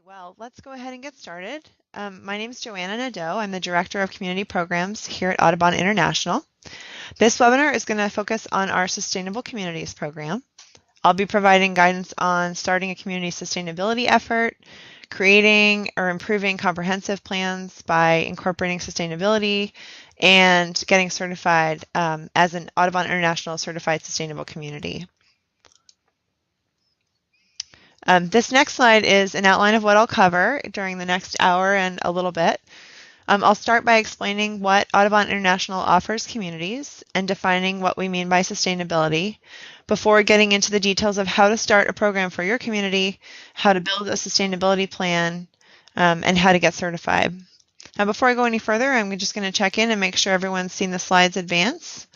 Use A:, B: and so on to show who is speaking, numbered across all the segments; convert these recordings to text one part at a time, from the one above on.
A: Well, let's go ahead and get started. My name is Joanna Nadeau. I'm the Director of Community Programs here at Audubon International. This webinar is going to focus on our Sustainable Communities program. I'll be providing guidance on starting a community sustainability effort, creating or improving comprehensive plans by incorporating sustainability, and getting certified as an Audubon International Certified Sustainable Community. This next slide is an outline of what I'll cover during the next hour and a little bit. I'll start by explaining what Audubon International offers communities and defining what we mean by sustainability before getting into the details of how to start a program for your community, how to build a sustainability plan, and how to get certified. Now, before I go any further, I'm just going to check in and make sure everyone's seen the slides advance.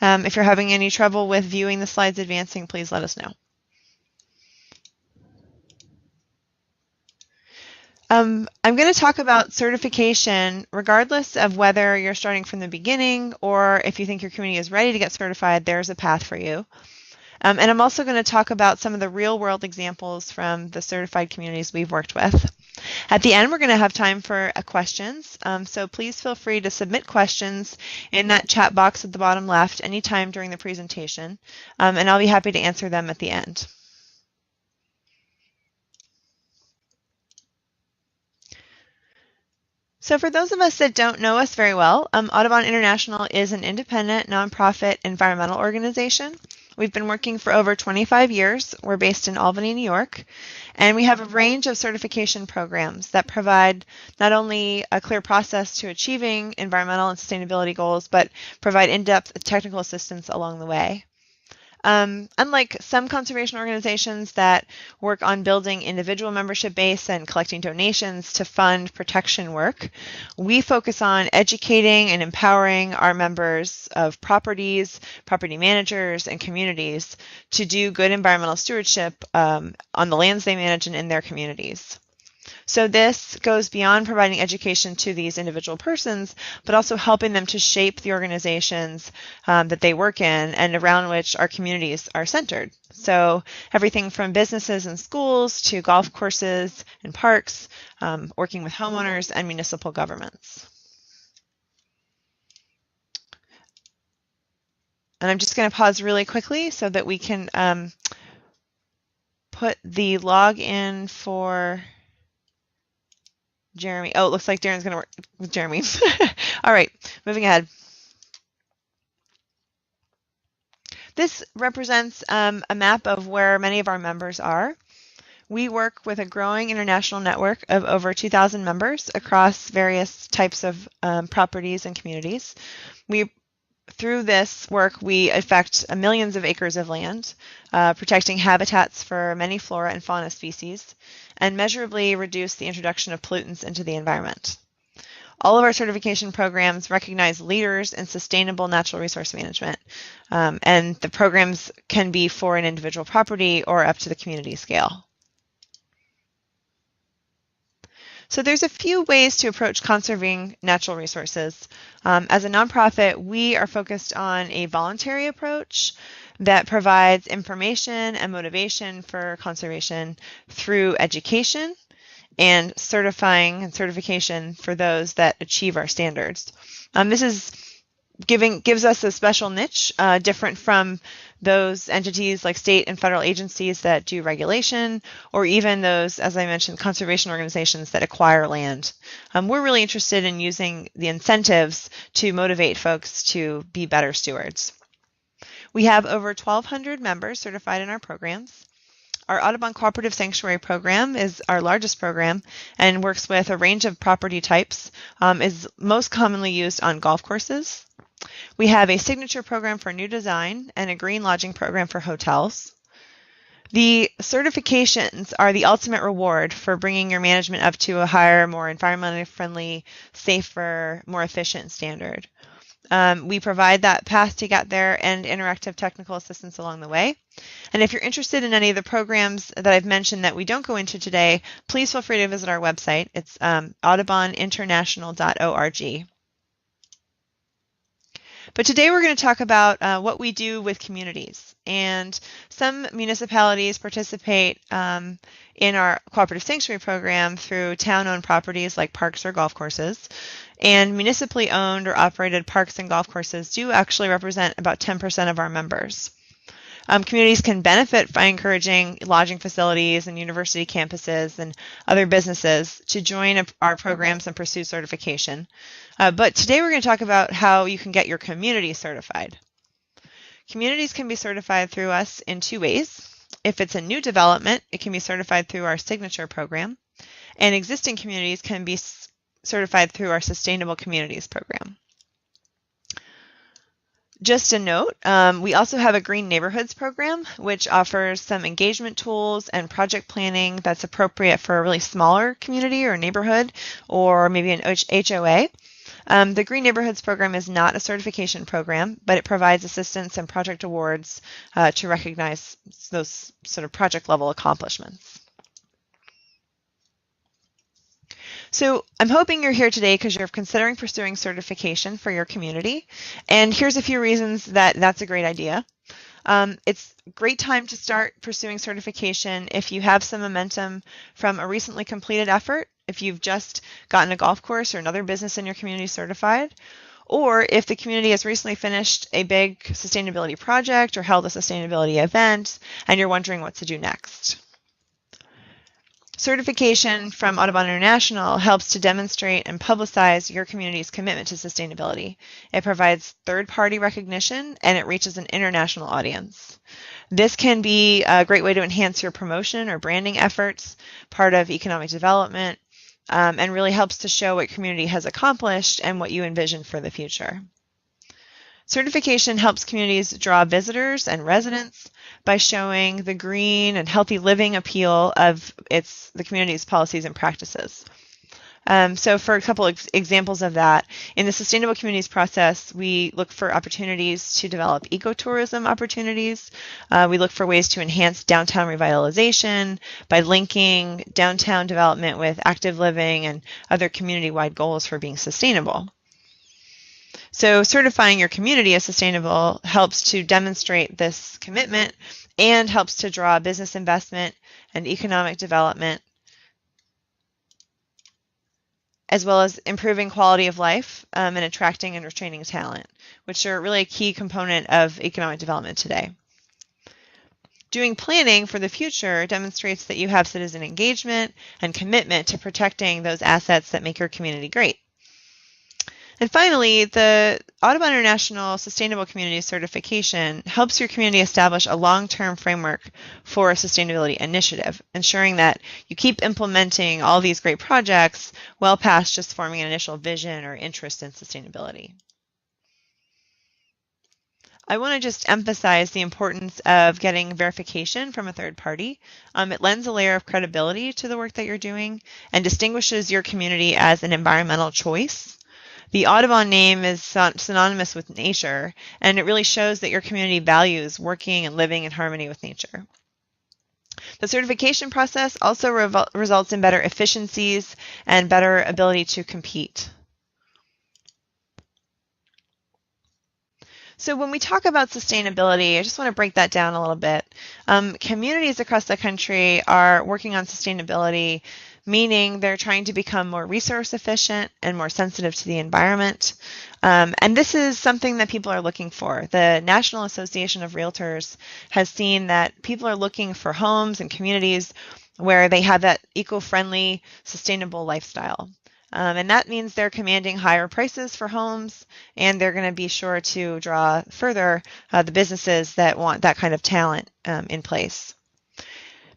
A: If you're having any trouble with viewing the slides advancing, please let us know. I'm going to talk about certification regardless of whether you're starting from the beginning or if you think your community is ready to get certified, there's a path for you. And I'm also going to talk about some of the real world examples from the certified communities we've worked with. At the end, we're going to have time for questions, so please feel free to submit questions in that chat box at the bottom left anytime during the presentation, and I'll be happy to answer them at the end. So for those of us that don't know us very well, Audubon International is an independent, nonprofit environmental organization. We've been working for over 25 years. We're based in Albany, New York, and we have a range of certification programs that provide not only a clear process to achieving environmental and sustainability goals, but provide in-depth technical assistance along the way. Unlike some conservation organizations that work on building individual membership base and collecting donations to fund protection work, we focus on educating and empowering our members of properties, property managers, and communities to do good environmental stewardship on the lands they manage and in their communities. So this goes beyond providing education to these individual persons, but also helping them to shape the organizations that they work in and around which our communities are centered. So everything from businesses and schools to golf courses and parks, working with homeowners and municipal governments. And I'm just going to pause really quickly so that we can put the login for Jeremy. Oh, it looks like Darren's going to work with Jeremy. All right, moving ahead. This represents a map of where many of our members are. We work with a growing international network of over 2,000 members across various types of properties and communities. Through this work, we affect millions of acres of land, protecting habitats for many flora and fauna species, and measurably reduce the introduction of pollutants into the environment. All of our certification programs recognize leaders in sustainable natural resource management, and the programs can be for an individual property or up to the community scale. So there's a few ways to approach conserving natural resources. As a nonprofit, we are focused on a voluntary approach that provides information and motivation for conservation through education and certification for those that achieve our standards. This gives us a special niche, different from those entities like state and federal agencies that do regulation, or even those, as I mentioned, conservation organizations that acquire land. We're really interested in using the incentives to motivate folks to be better stewards. We have over 1,200 members certified in our programs. Our Audubon Cooperative Sanctuary Program is our largest program and works with a range of property types, is most commonly used on golf courses. We have a signature program for new design and a green lodging program for hotels. The certifications are the ultimate reward for bringing your management up to a higher, more environmentally friendly, safer, more efficient standard. We provide that path to get there and interactive technical assistance along the way. And if you're interested in any of the programs that I've mentioned that we don't go into today, please feel free to visit our website. It's audubоninternational.org. But today we're going to talk about what we do with communities. And some municipalities participate in our cooperative sanctuary program through town-owned properties like parks or golf courses. And municipally owned or operated parks and golf courses do actually represent about 10% of our members. Communities can benefit by encouraging lodging facilities and university campuses and other businesses to join our programs and pursue certification. But today we're going to talk about how you can get your community certified. Communities can be certified through us in two ways. If it's a new development, it can be certified through our signature program, and existing communities can be certified through our Sustainable Communities program. Just a note, we also have a Green Neighborhoods program, which offers some engagement tools and project planning that's appropriate for a really smaller community or neighborhood, or maybe an HOA. The Green Neighborhoods program is not a certification program, but it provides assistance and project awards to recognize those sort of project level accomplishments. So I'm hoping you're here today because you're considering pursuing certification for your community. And here's a few reasons that that's a great idea. It's a great time to start pursuing certification if you have some momentum from a recently completed effort, if you've just gotten a golf course or another business in your community certified, or if the community has recently finished a big sustainability project or held a sustainability event and you're wondering what to do next. Certification from Audubon International helps to demonstrate and publicize your community's commitment to sustainability. It provides third-party recognition and it reaches an international audience. This can be a great way to enhance your promotion or branding efforts, part of economic development, and really helps to show what your community has accomplished and what you envision for the future. Certification helps communities draw visitors and residents by showing the green and healthy living appeal of the community's policies and practices. So for a couple of examples of that, in the Sustainable Communities process, we look for opportunities to develop ecotourism opportunities. We look for ways to enhance downtown revitalization by linking downtown development with active living and other community-wide goals for being sustainable. So certifying your community as sustainable helps to demonstrate this commitment and helps to draw business investment and economic development, as well as improving quality of life and attracting and retaining talent, which are really a key component of economic development today. Doing planning for the future demonstrates that you have citizen engagement and commitment to protecting those assets that make your community great. And finally, the Audubon International Sustainable Community Certification helps your community establish a long-term framework for a sustainability initiative, ensuring that you keep implementing all these great projects well past just forming an initial vision or interest in sustainability. I want to just emphasize the importance of getting verification from a third party. It lends a layer of credibility to the work that you're doing and distinguishes your community as an environmental choice. The Audubon name is synonymous with nature, and it really shows that your community values working and living in harmony with nature. The certification process also results in better efficiencies and better ability to compete. So when we talk about sustainability, I just want to break that down a little bit. Communities across the country are working on sustainability, meaning they're trying to become more resource efficient and more sensitive to the environment. And this is something that people are looking for. The National Association of Realtors has seen that people are looking for homes and communities where they have that eco-friendly, sustainable lifestyle. And that means they're commanding higher prices for homes, and they're going to be sure to draw further the businesses that want that kind of talent in place.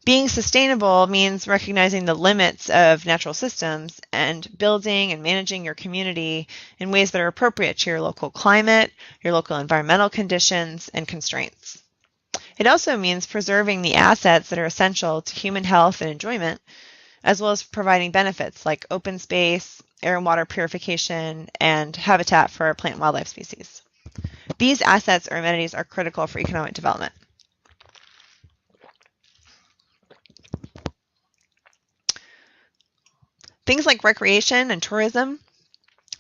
A: Being sustainable means recognizing the limits of natural systems and building and managing your community in ways that are appropriate to your local climate, your local environmental conditions, and constraints. It also means preserving the assets that are essential to human health and enjoyment, as well as providing benefits like open space, air and water purification, and habitat for plant and wildlife species. These assets or amenities are critical for economic development. Things like recreation and tourism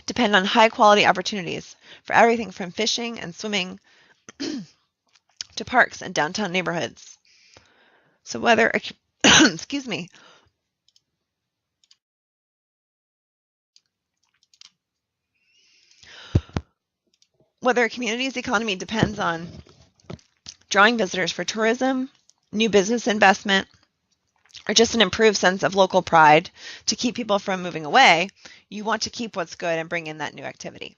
A: depend on high-quality opportunities for everything from fishing and swimming to parks and downtown neighborhoods. So whether, excuse me, whether a community's economy depends on drawing visitors for tourism, new business investment, or just an improved sense of local pride to keep people from moving away, you want to keep what's good and bring in that new activity.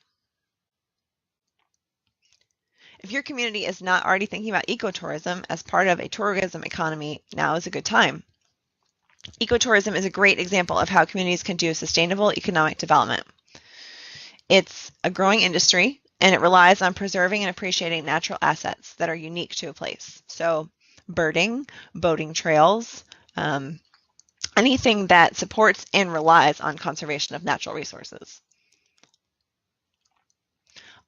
A: If your community is not already thinking about ecotourism as part of a tourism economy, now is a good time. Ecotourism is a great example of how communities can do sustainable economic development. It's a growing industry, and it relies on preserving and appreciating natural assets that are unique to a place. So birding, boating trails, anything that supports and relies on conservation of natural resources.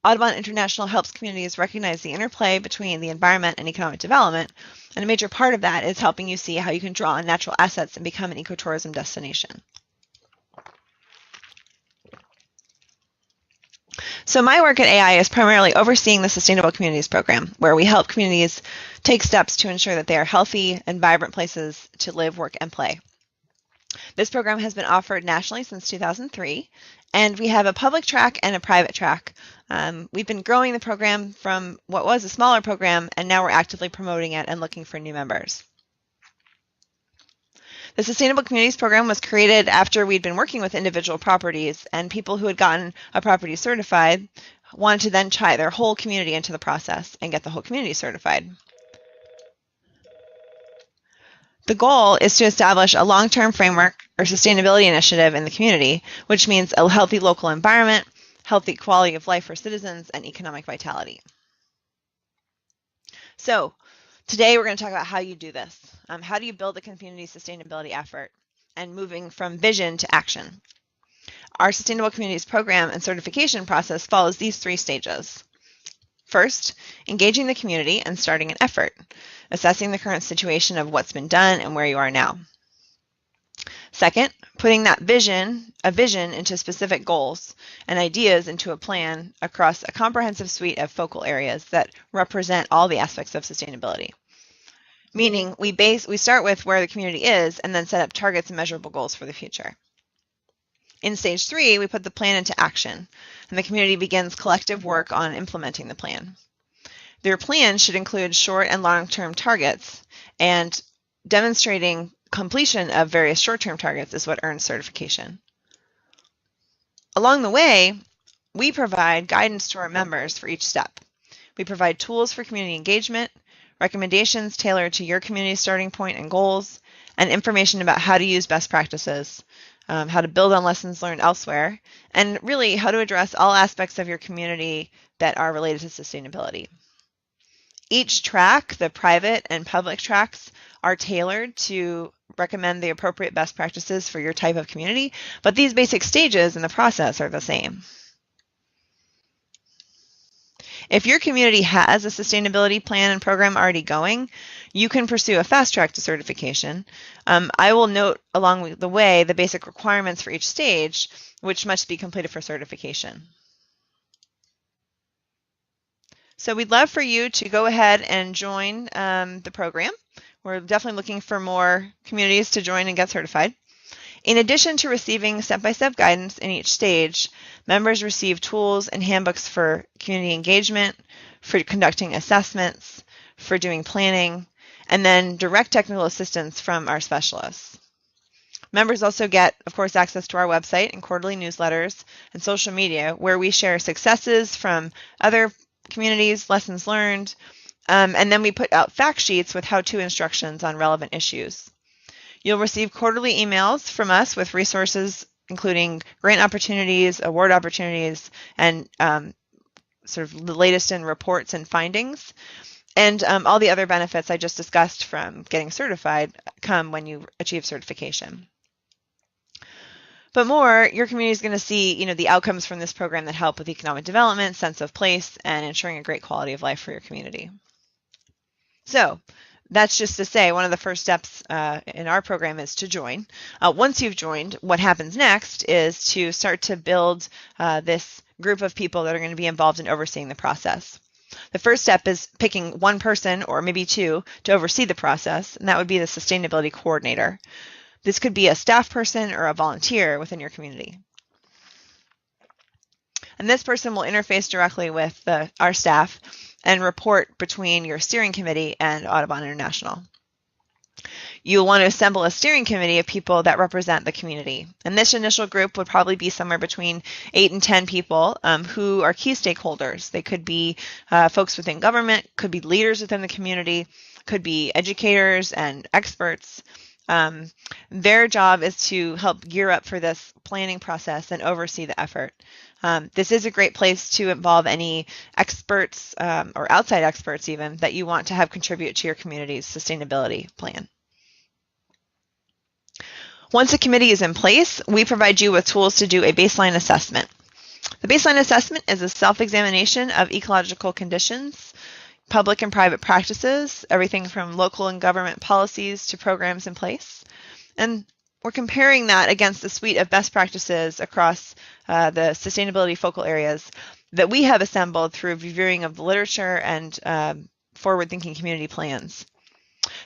A: Audubon International helps communities recognize the interplay between the environment and economic development, and a major part of that is helping you see how you can draw on natural assets and become an ecotourism destination. So my work at AI is primarily overseeing the Sustainable Communities Program, where we help communities take steps to ensure that they are healthy and vibrant places to live, work, and play. This program has been offered nationally since 2003, and we have a public track and a private track. We've been growing the program from what was a smaller program, and now we're actively promoting it and looking for new members. The Sustainable Communities Program was created after we'd been working with individual properties, and people who had gotten a property certified wanted to then tie their whole community into the process and get the whole community certified. The goal is to establish a long-term framework or sustainability initiative in the community, which means a healthy local environment, healthy quality of life for citizens, and economic vitality. So today we're going to talk about how you do this. How do you build a community sustainability effort and moving from vision to action? Our Sustainable Communities Program and certification process follows these 3 stages. First, engaging the community and starting an effort, assessing the current situation of what's been done and where you are now. Second, putting that vision into specific goals and ideas into a plan across a comprehensive suite of focal areas that represent all the aspects of sustainability. Meaning we start with where the community is and then set up targets and measurable goals for the future. In stage 3, we put the plan into action, and the community begins collective work on implementing the plan. Their plan should include short and long-term targets, and demonstrating completion of various short-term targets is what earns certification. Along the way, we provide guidance to our members for each step. We provide tools for community engagement, recommendations tailored to your community starting point and goals, and information about how to use best practices, how to build on lessons learned elsewhere, and really how to address all aspects of your community that are related to sustainability. Each track, the private and public tracks, are tailored to recommend the appropriate best practices for your type of community, but these basic stages in the process are the same. If your community has a sustainability plan and program already going, you can pursue a fast track to certification. I will note along the way the basic requirements for each stage, which must be completed for certification. So we'd love for you to go ahead and join the program. We're definitely looking for more communities to join and get certified. In addition to receiving step-by-step guidance in each stage, members receive tools and handbooks for community engagement, for conducting assessments, for doing planning, and then direct technical assistance from our specialists. Members also get, of course, access to our website and quarterly newsletters and social media, where we share successes from other communities, lessons learned, and then we put out fact sheets with how-to instructions on relevant issues. You'll receive quarterly emails from us with resources including grant opportunities, award opportunities, and sort of the latest in reports and findings. And all the other benefits I just discussed from getting certified come when you achieve certification. But more, your community is going to see, the outcomes from this program that help with economic development, sense of place, and ensuring a great quality of life for your community. So that's just to say one of the first steps in our program is to join. Once you've joined, what happens next is to start to build this group of people that are going to be involved in overseeing the process. The first step is picking one person or maybe two to oversee the process, and that would be the sustainability coordinator. This could be a staff person or a volunteer within your community. And this person will interface directly with our staff and report between your steering committee and Audubon International. You'll want to assemble a steering committee of people that represent the community. And this initial group would probably be somewhere between 8 and 10 people who are key stakeholders. They could be folks within government, could be leaders within the community, could be educators and experts. Their job is to help gear up for this planning process and oversee the effort. This is a great place to involve any experts or outside experts even that you want to have contribute to your community's sustainability plan. Once a committee is in place, we provide you with tools to do a baseline assessment. The baseline assessment is a self-examination of ecological conditions, public and private practices, everything from local and government policies to programs in place. And we're comparing that against the suite of best practices across the sustainability focal areas that we have assembled through reviewing of the literature and forward-thinking community plans.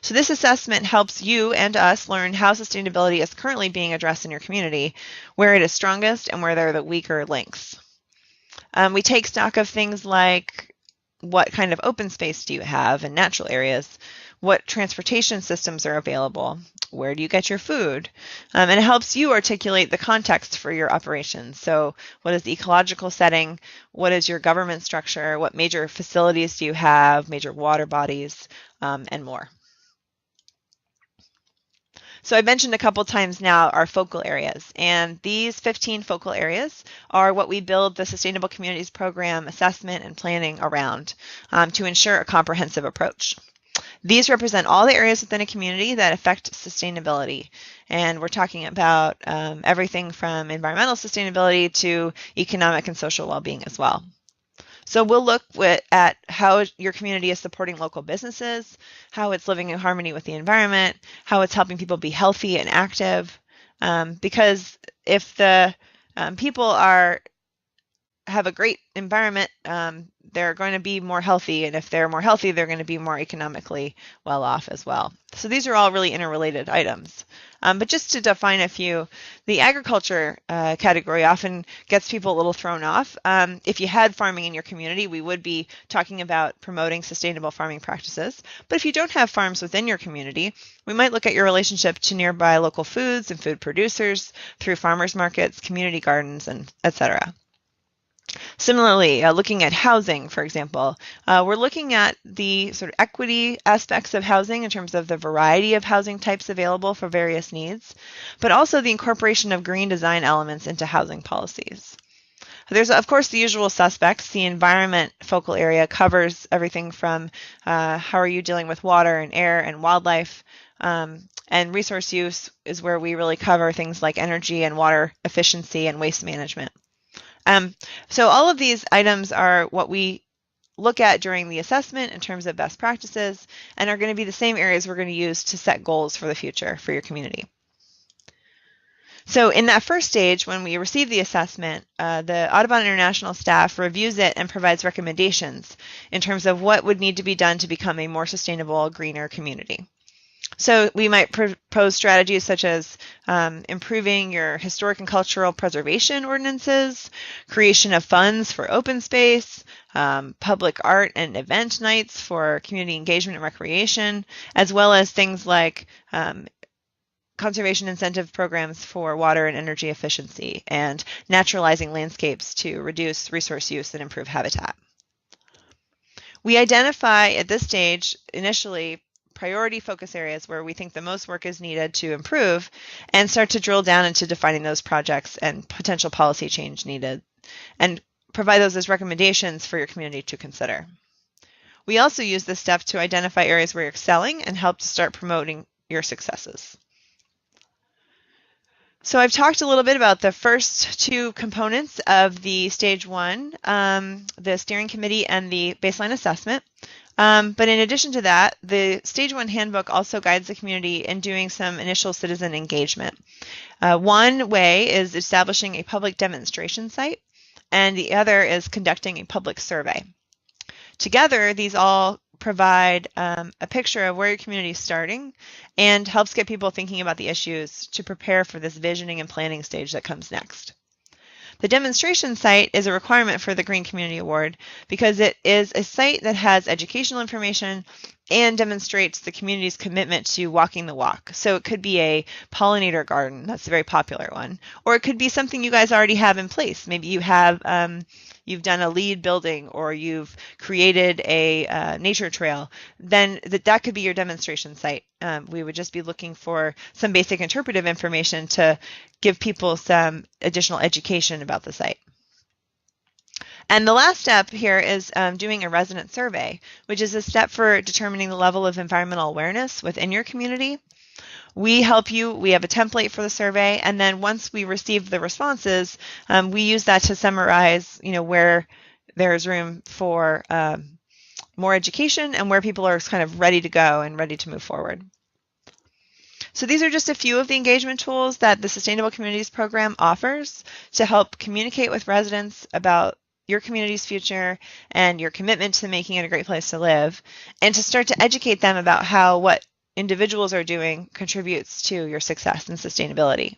A: So this assessment helps you and us learn how sustainability is currently being addressed in your community, where it is strongest and where there are the weaker links. We take stock of things like what kind of open space do you have in natural areas, what transportation systems are available, where do you get your food, and it helps you articulate the context for your operations. So what is the ecological setting, what is your government structure, what major facilities do you have, major water bodies, and more. So I mentioned a couple times now our focal areas, and these 15 focal areas are what we build the Sustainable Communities Program assessment and planning around to ensure a comprehensive approach. These represent all the areas within a community that affect sustainability, and we're talking about everything from environmental sustainability to economic and social well-being as well. So we'll look at how your community is supporting local businesses, how it's living in harmony with the environment, how it's helping people be healthy and active. Because if the people have a great environment, they're going to be more healthy, and if they're more healthy, they're going to be more economically well off as well. So these are all really interrelated items. But just to define a few, the agriculture category often gets people a little thrown off. If you had farming in your community, we would be talking about promoting sustainable farming practices. But if you don't have farms within your community, we might look at your relationship to nearby local foods and food producers through farmers markets, community gardens, and etc. Similarly, looking at housing, for example, we're looking at the sort of equity aspects of housing in terms of the variety of housing types available for various needs, but also the incorporation of green design elements into housing policies. There's, of course, the usual suspects. The environment focal area covers everything from how are you dealing with water and air and wildlife, and resource use is where we really cover things like energy and water efficiency and waste management. So all of these items are what we look at during the assessment in terms of best practices and are going to be the same areas we're going to use to set goals for the future for your community. So in that first stage, when we receive the assessment, the Audubon International staff reviews it and provides recommendations in terms of what would need to be done to become a more sustainable, greener community. So we might propose strategies such as improving your historic and cultural preservation ordinances, creation of funds for open space, public art and event nights for community engagement and recreation, as well as things like conservation incentive programs for water and energy efficiency and naturalizing landscapes to reduce resource use and improve habitat. We identify at this stage initially priority focus areas where we think the most work is needed to improve and start to drill down into defining those projects and potential policy change needed and provide those as recommendations for your community to consider. We also use this step to identify areas where you're excelling and help to start promoting your successes. So I've talked a little bit about the first two components of the stage one, the steering committee and the baseline assessment. But in addition to that, the Stage 1 handbook also guides the community in doing some initial citizen engagement. One way is establishing a public demonstration site and the other is conducting a public survey. Together, these all provide a picture of where your community is starting and helps get people thinking about the issues to prepare for this visioning and planning stage that comes next. The demonstration site is a requirement for the Green Community Award because it is a site that has educational information and demonstrates the community's commitment to walking the walk. So it could be a pollinator garden, that's a very popular one, or it could be something you guys already have in place. Maybe you have you've done a LEED building, or you've created a nature trail. Then that could be your demonstration site. We would just be looking for some basic interpretive information to give people some additional education about the site. And the last step here is doing a resident survey, which is a step for determining the level of environmental awareness within your community. We help you. We have a template for the survey, and then once we receive the responses, we use that to summarize, where there's room for more education and where people are kind of ready to go and ready to move forward. So these are just a few of the engagement tools that the Sustainable Communities Program offers to help communicate with residents about your community's future and your commitment to making it a great place to live, and to start to educate them about how what individuals are doing contributes to your success and sustainability.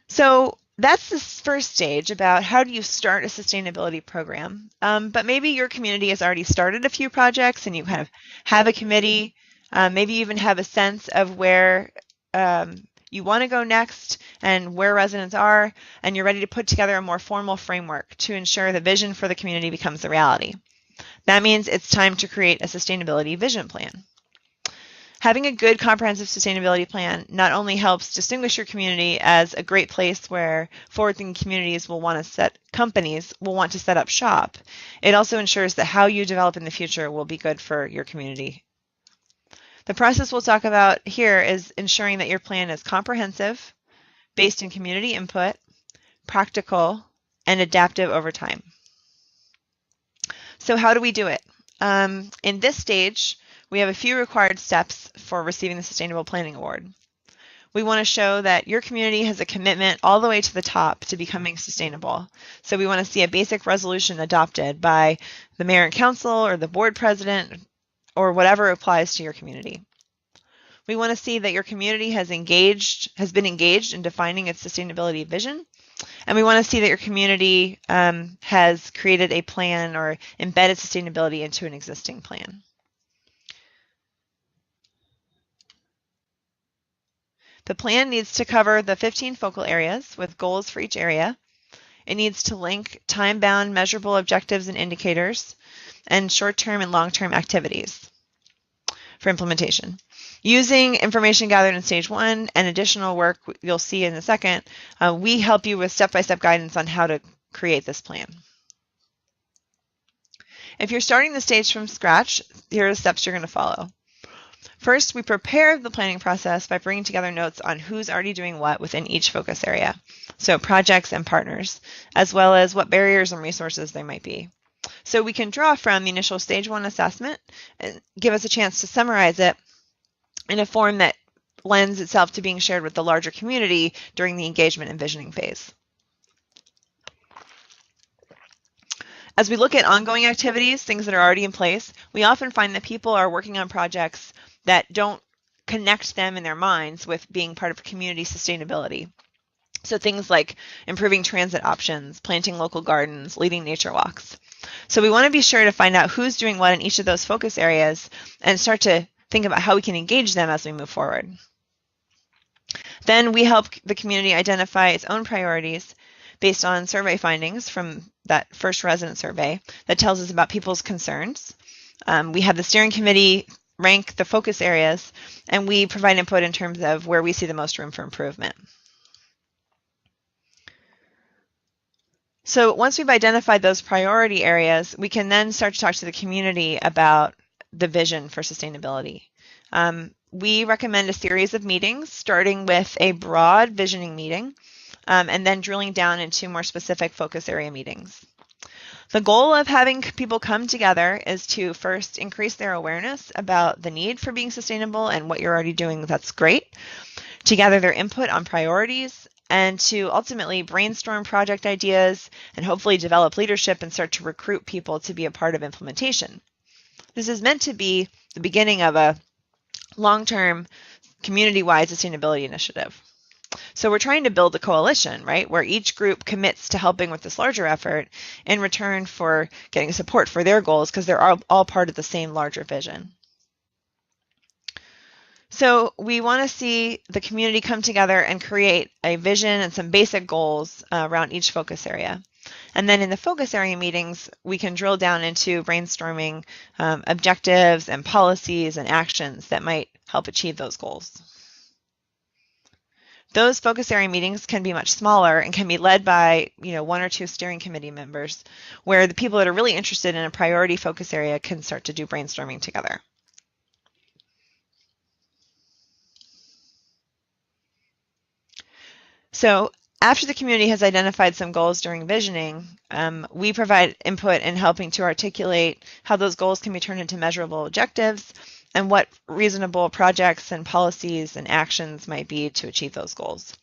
A: So that's the first stage about how do you start a sustainability program. But maybe your community has already started a few projects and you kind of have a committee, maybe you even have a sense of where you want to go next and where residents are, and you're ready to put together a more formal framework to ensure the vision for the community becomes a reality. That means it's time to create a sustainability vision plan. Having a good comprehensive sustainability plan not only helps distinguish your community as a great place where forward-thinking companies will want to set up shop, it also ensures that how you develop in the future will be good for your community. The process we'll talk about here is ensuring that your plan is comprehensive, based in community input, practical, and adaptive over time. So how do we do it? In this stage, we have a few required steps for receiving the Sustainable Planning Award. We want to show that your community has a commitment all the way to the top to becoming sustainable. So we want to see a basic resolution adopted by the mayor and council or the board president or whatever applies to your community. We want to see that your community has been engaged in defining its sustainability vision. And we want to see that your community has created a plan or embedded sustainability into an existing plan. The plan needs to cover the 15 focal areas with goals for each area. It needs to link time-bound measurable objectives and indicators and short-term and long-term activities for implementation. Using information gathered in stage 1 and additional work you'll see in a second, we help you with step-by-step guidance on how to create this plan. If you're starting the stage from scratch, here are the steps you're going to follow. First, we prepare the planning process by bringing together notes on who's already doing what within each focus area, so projects and partners, as well as what barriers and resources there might be. So we can draw from the initial stage 1 assessment and give us a chance to summarize it in a form that lends itself to being shared with the larger community during the engagement and visioning phase. As we look at ongoing activities, things that are already in place, we often find that people are working on projects that don't connect them in their minds with being part of community sustainability. So things like improving transit options, planting local gardens, leading nature walks. So we want to be sure to find out who's doing what in each of those focus areas and start to think about how we can engage them as we move forward. Then we help the community identify its own priorities based on survey findings from that first resident survey that tells us about people's concerns. We have the steering committee rank the focus areas, and we provide input in terms of where we see the most room for improvement. So once we've identified those priority areas, we can then start to talk to the community about the vision for sustainability. We recommend a series of meetings, starting with a broad visioning meeting, and then drilling down into more specific focus area meetings. The goal of having people come together is to first increase their awareness about the need for being sustainable and what you're already doing that's great, to gather their input on priorities, and to ultimately brainstorm project ideas and hopefully develop leadership and start to recruit people to be a part of implementation. This is meant to be the beginning of a long-term community-wide sustainability initiative. So we're trying to build a coalition, right, where each group commits to helping with this larger effort in return for getting support for their goals because they're all part of the same larger vision. So we want to see the community come together and create a vision and some basic goals around each focus area. And then in the focus area meetings, we can drill down into brainstorming objectives and policies and actions that might help achieve those goals. Those focus area meetings can be much smaller and can be led by, one or two steering committee members, where the people that are really interested in a priority focus area can start to do brainstorming together. So after the community has identified some goals during visioning, we provide input in helping to articulate how those goals can be turned into measurable objectives and what reasonable projects and policies and actions might be to achieve those goals.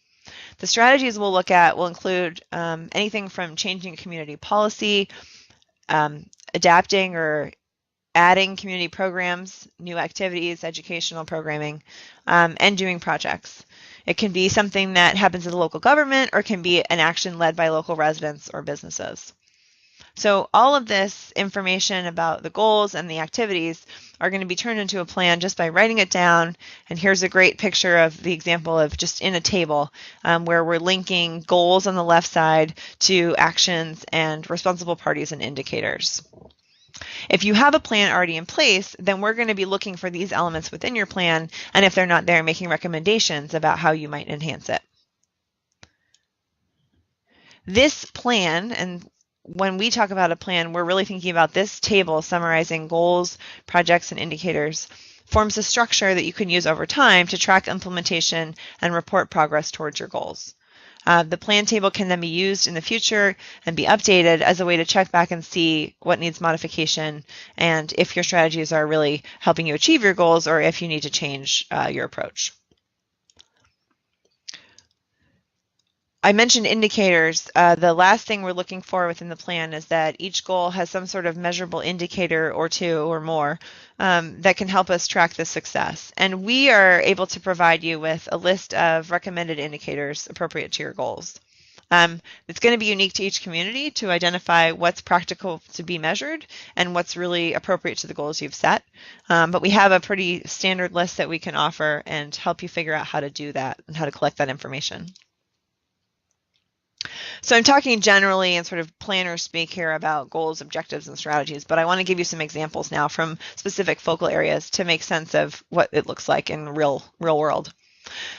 A: The strategies we'll look at will include anything from changing community policy, adapting or adding community programs, new activities, educational programming, and doing projects. It can be something that happens in the local government or can be an action led by local residents or businesses. So all of this information about the goals and the activities are going to be turned into a plan just by writing it down. And here's a great picture of the example of just in a table where we're linking goals on the left side to actions and responsible parties and indicators. If you have a plan already in place, then we're going to be looking for these elements within your plan, and if they're not there, making recommendations about how you might enhance it. This plan, and when we talk about a plan, we're really thinking about this table summarizing goals, projects, and indicators, forms a structure that you can use over time to track implementation and report progress towards your goals. The plan table can then be used in the future and be updated as a way to check back and see what needs modification and if your strategies are really helping you achieve your goals or if you need to change your approach. I mentioned indicators. The last thing we're looking for within the plan is that each goal has some sort of measurable indicator or two or more that can help us track the success. And we are able to provide you with a list of recommended indicators appropriate to your goals. It's going to be unique to each community to identify what's practical to be measured and what's really appropriate to the goals you've set. But we have a pretty standard list that we can offer and help you figure out how to do that and how to collect that information. So I'm talking generally in sort of planner speak here about goals, objectives, and strategies, but I want to give you some examples now from specific focal areas to make sense of what it looks like in real world.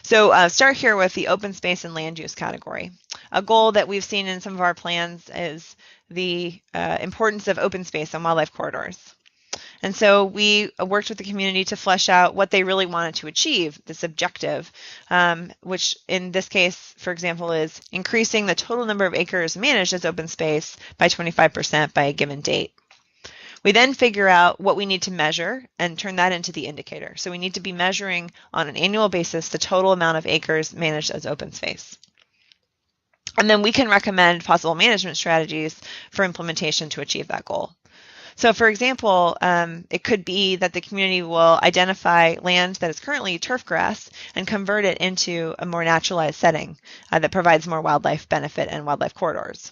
A: So start here with the open space and land use category. A goal that we've seen in some of our plans is the importance of open space and wildlife corridors. And so we worked with the community to flesh out what they really wanted to achieve, this objective, which in this case, for example, is increasing the total number of acres managed as open space by 25% by a given date. We then figure out what we need to measure and turn that into the indicator. So we need to be measuring on an annual basis the total amount of acres managed as open space. And then we can recommend possible management strategies for implementation to achieve that goal. So for example, it could be that the community will identify land that is currently turf grass and convert it into a more naturalized setting that provides more wildlife benefit and wildlife corridors.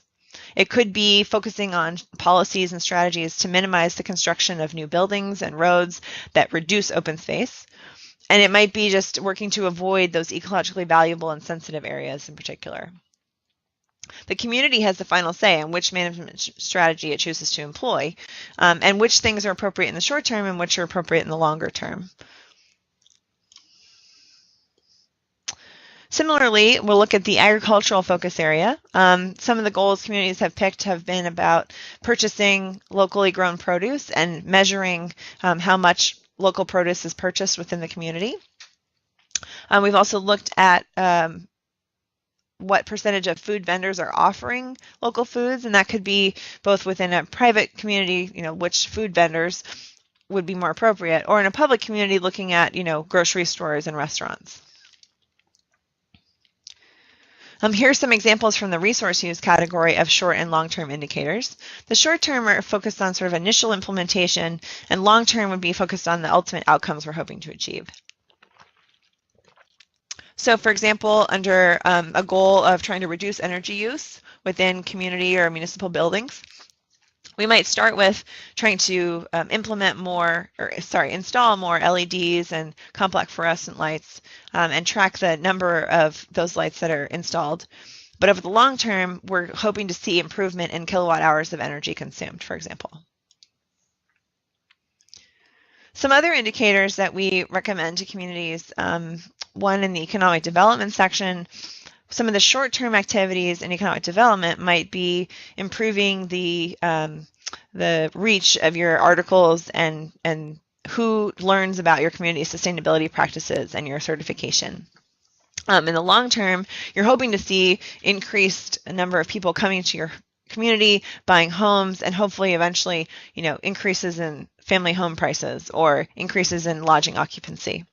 A: It could be focusing on policies and strategies to minimize the construction of new buildings and roads that reduce open space. And it might be just working to avoid those ecologically valuable and sensitive areas in particular. The community has the final say on which management strategy it chooses to employ, and which things are appropriate in the short term and which are appropriate in the longer term. Similarly, we'll look at the agricultural focus area. Some of the goals communities have picked have been about purchasing locally grown produce and measuring how much local produce is purchased within the community. We've also looked at what percentage of food vendors are offering local foods, and that could be both within a private community, which food vendors would be more appropriate, or in a public community looking at, grocery stores and restaurants. Here are some examples from the resource use category of short and long-term indicators. The short-term are focused on sort of initial implementation, and long-term would be focused on the ultimate outcomes we're hoping to achieve. So for example, under a goal of trying to reduce energy use within community or municipal buildings, we might start with trying to install more LEDs and complex fluorescent lights and track the number of those lights that are installed. But over the long term, we're hoping to see improvement in kilowatt hours of energy consumed, for example. Some other indicators that we recommend to communities, one in the economic development section, some of the short-term activities in economic development might be improving the reach of your articles and who learns about your community sustainability practices and your certification. In the long term, you're hoping to see increased number of people coming to your community, buying homes, and hopefully eventually, increases in family home prices or increases in lodging occupancy.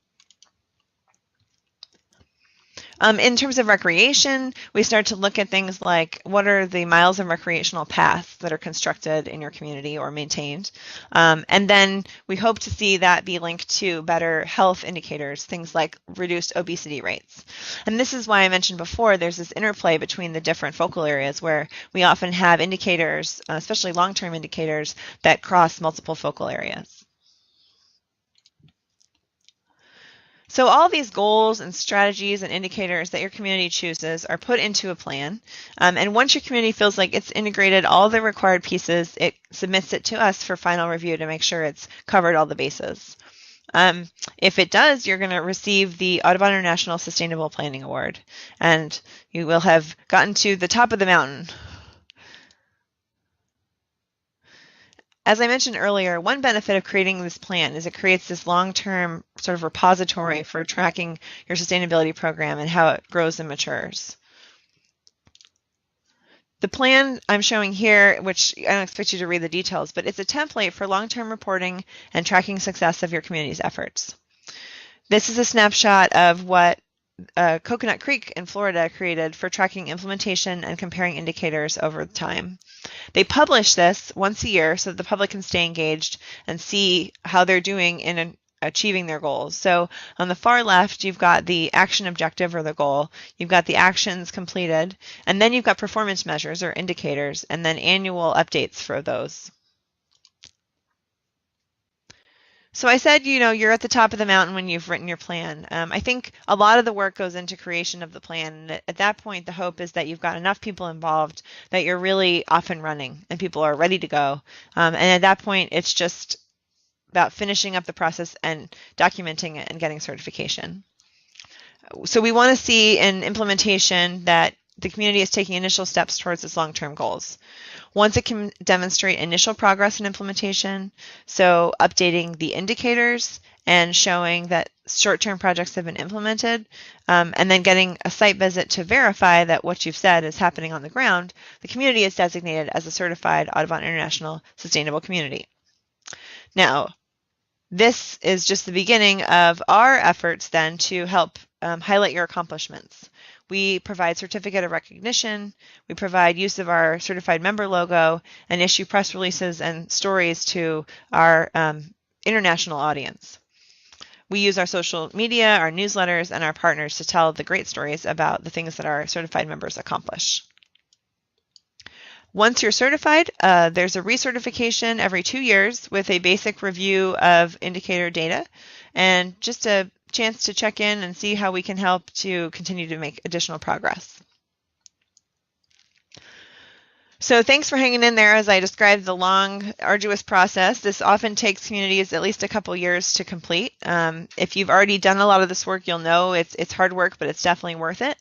A: In terms of recreation, we start to look at things like what are the miles of recreational paths that are constructed in your community or maintained. And then we hope to see that be linked to better health indicators, things like reduced obesity rates. And this is why I mentioned before there's this interplay between the different focal areas where we often have indicators, especially long-term indicators, that cross multiple focal areas. So all these goals and strategies and indicators that your community chooses are put into a plan. And once your community feels like it's integrated all the required pieces, it submits it to us for final review to make sure it's covered all the bases. If it does, you're going to receive the Audubon International Sustainable Planning Award, and you will have gotten to the top of the mountain. As I mentioned earlier, one benefit of creating this plan is it creates this long-term sort of repository for tracking your sustainability program and how it grows and matures. The plan I'm showing here, which I don't expect you to read the details, but it's a template for long-term reporting and tracking success of your community's efforts. This is a snapshot of what Coconut Creek in Florida created for tracking implementation and comparing indicators over time. They publish this once a year so that the public can stay engaged and see how they're doing in achieving their goals. So on the far left, you've got the action objective or the goal, you've got the actions completed, and then you've got performance measures or indicators, and then annual updates for those. So I said, you're at the top of the mountain when you've written your plan. I think a lot of the work goes into creation of the plan. And at that point, the hope is that you've got enough people involved that you're really off and running and people are ready to go. And at that point, it's just about finishing up the process and documenting it and getting certification. So we want to see in implementation that the community is taking initial steps towards its long-term goals. Once it can demonstrate initial progress in implementation, so updating the indicators and showing that short-term projects have been implemented, and then getting a site visit to verify that what you've said is happening on the ground, the community is designated as a certified Audubon International Sustainable Community. Now, this is just the beginning of our efforts then to help highlight your accomplishments. We provide certificate of recognition, we provide use of our certified member logo, and issue press releases and stories to our international audience. We use our social media, our newsletters, and our partners to tell the great stories about the things that our certified members accomplish. Once you're certified, there's a recertification every 2 years with a basic review of indicator data and just a chance to check in and see how we can help to continue to make additional progress. So thanks for hanging in there as I described the long, arduous process. This often takes communities at least a couple years to complete. If you've already done a lot of this work, you'll know it's hard work, but it's definitely worth it.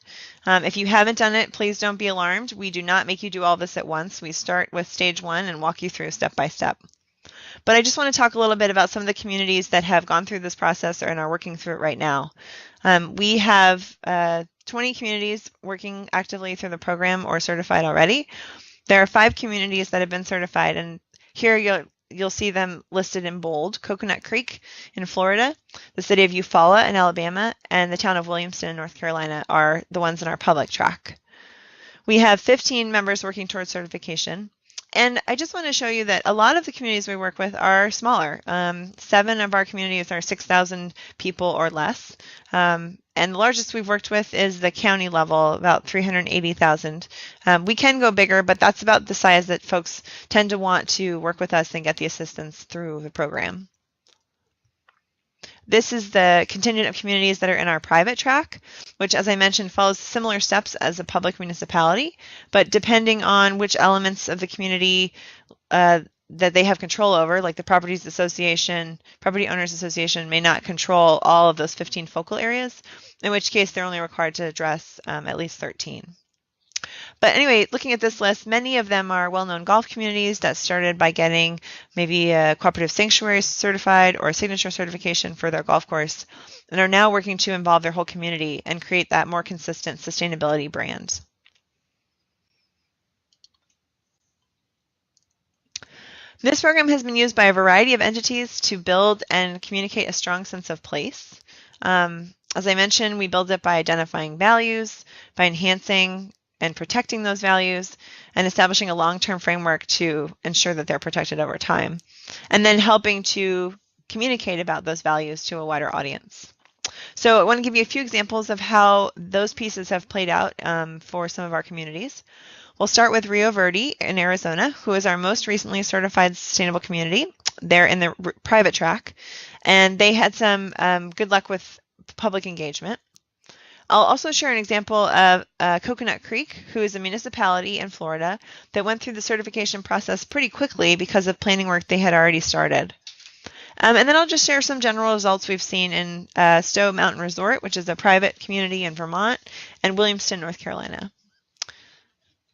A: If you haven't done it, please don't be alarmed. We do not make you do all this at once. We start with stage 1 and walk you through step by step. But I just want to talk a little bit about some of the communities that have gone through this process and are working through it right now. We have 20 communities working actively through the program or certified already. There are 5 communities that have been certified, and here you'll see them listed in bold. Coconut Creek in Florida, the city of Eufaula in Alabama, and the town of Williamston in North Carolina are the ones in our public track. We have 15 members working towards certification. And I just want to show you that a lot of the communities we work with are smaller. 7 of our communities are 6,000 people or less. And the largest we've worked with is the county level, about 380,000. We can go bigger, but that's about the size that folks tend to want to work with us and get the assistance through the program. This is the contingent of communities that are in our private track, which, as I mentioned, follows similar steps as a public municipality, but depending on which elements of the community that they have control over, like the property owners association may not control all of those 15 focal areas, in which case they're only required to address at least 13. But anyway, looking at this list, many of them are well-known golf communities that started by getting maybe a cooperative sanctuary certified or a signature certification for their golf course, and are now working to involve their whole community and create that more consistent sustainability brand. This program has been used by a variety of entities to build and communicate a strong sense of place. As I mentioned, we build it by identifying values, by enhancing and protecting those values, and establishing a long-term framework to ensure that they're protected over time, and then helping to communicate about those values to a wider audience. So I want to give you a few examples of how those pieces have played out for some of our communities. We'll start with Rio Verde in Arizona, who is our most recently certified sustainable community. They're in the private track, and they had some good luck with public engagement. I'll also share an example of Coconut Creek, who is a municipality in Florida that went through the certification process pretty quickly because of planning work they had already started. And then I'll just share some general results we've seen in Stowe Mountain Resort, which is a private community in Vermont, and Williamston, North Carolina.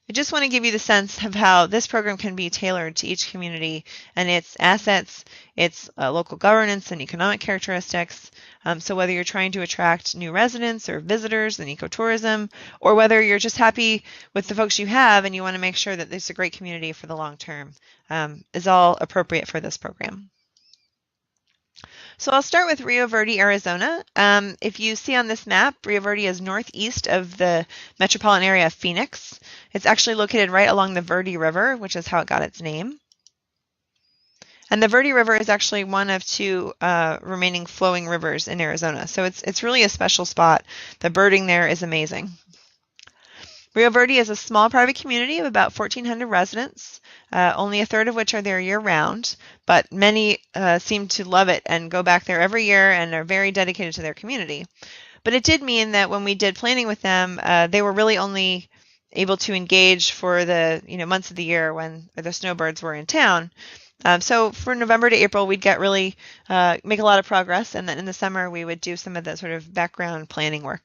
A: I just want to give you the sense of how this program can be tailored to each community and its assets, its local governance and economic characteristics. So whether you're trying to attract new residents or visitors and ecotourism, or whether you're just happy with the folks you have and you want to make sure that it's a great community for the long term, is all appropriate for this program. So I'll start with Rio Verde, Arizona. If you see on this map, Rio Verde is northeast of the metropolitan area of Phoenix. It's actually located right along the Verde River, which is how it got its name. And the Verde River is actually one of 2 remaining flowing rivers in Arizona. So it's really a special spot. The birding there is amazing. Rio Verde is a small private community of about 1,400 residents, only a third of which are there year-round, but many seem to love it and go back there every year and are very dedicated to their community. But it did mean that when we did planning with them, they were really only able to engage for the months of the year when the snowbirds were in town. So for November to April, we'd get really make a lot of progress, and then in the summer we would do some of the sort of background planning work.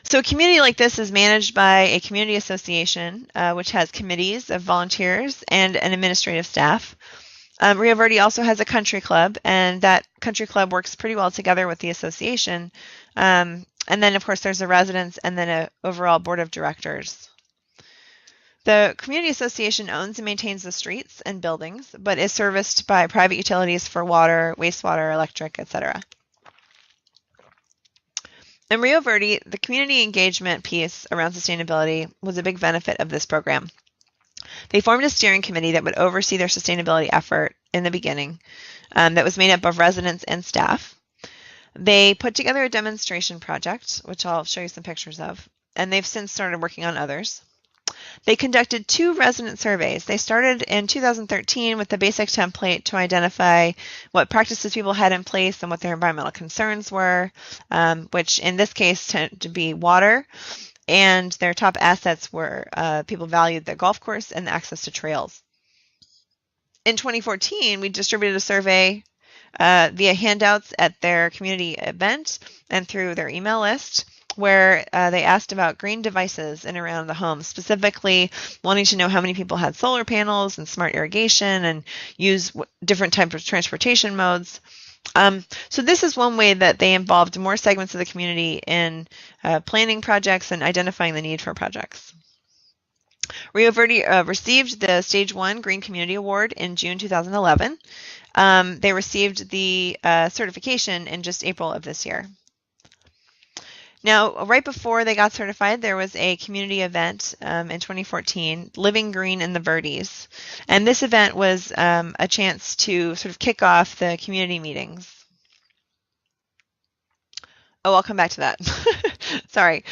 A: So a community like this is managed by a community association, which has committees of volunteers and an administrative staff. Rio Verde also has a country club, and that country club works pretty well together with the association. And then, of course, there's a residence and then an overall board of directors. The community association owns and maintains the streets and buildings, but is serviced by private utilities for water, wastewater, electric, etc. In Rio Verde, the community engagement piece around sustainability was a big benefit of this program. They formed a steering committee that would oversee their sustainability effort in the beginning that was made up of residents and staff. They put together a demonstration project, which I'll show you some pictures of, and they've since started working on others. They conducted 2 resident surveys. They started in 2013 with the basic template to identify what practices people had in place and what their environmental concerns were, which in this case tend to be water, and their top assets were people valued the golf course and access to trails. In 2014, we distributed a survey via handouts at their community event and through their email list, where they asked about green devices in and around the home, specifically wanting to know how many people had solar panels and smart irrigation and use different types of transportation modes. So this is one way that they involved more segments of the community in planning projects and identifying the need for projects. Rio Verde received the Stage 1 Green Community Award in June 2011. They received the certification in just April of this year. Now, right before they got certified, there was a community event in 2014, Living Green in the Verdes. And this event was a chance to sort of kick off the community meetings. Oh, I'll come back to that. Sorry.